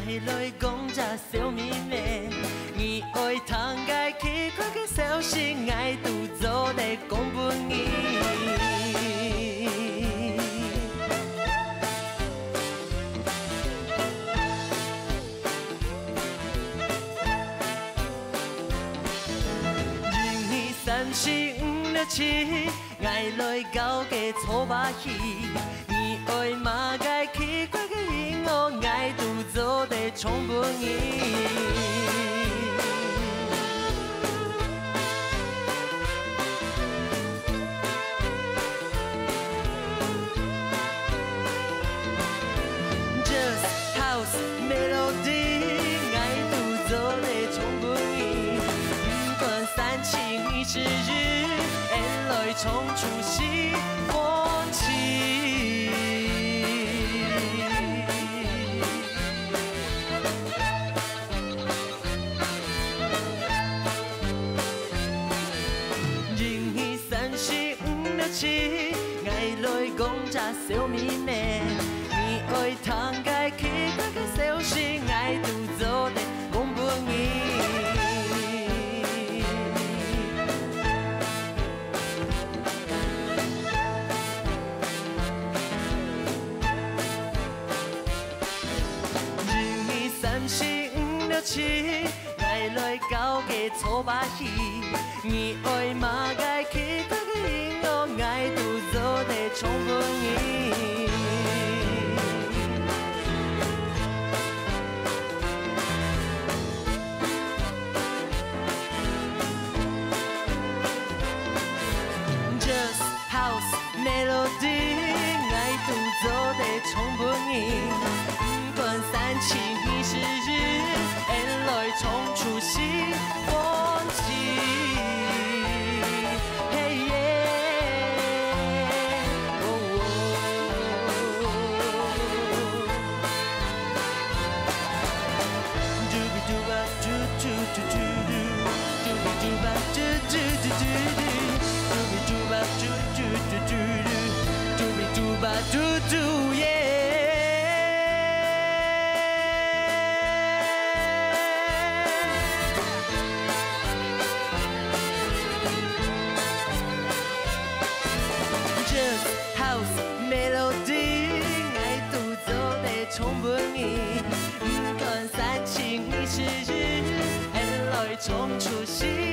来讲这小妹妹，你爱通该去看个消息，爱独做咧讲本意。人伊三时毋了饲，爱来交给粗把戏。 爱嘛该去过个音乐，爱独做在充本意。Just house melody， 爱独做在充本意。不管三七20日，爱来冲出戏欢喜。 爱来讲这小妹妹，你爱通该去那个消息，爱独做的讲本意。人伊三时毋了饲，爱来交给粗把戏，你爱嘛该去那个音乐。 爱独做在充本意。Just house melody， 爱独做在充本意。不管三七20日，爱来冲出戏欢喜。 Just house melody， 爱独做在充本意，不管三七20日，爱来冲出戏。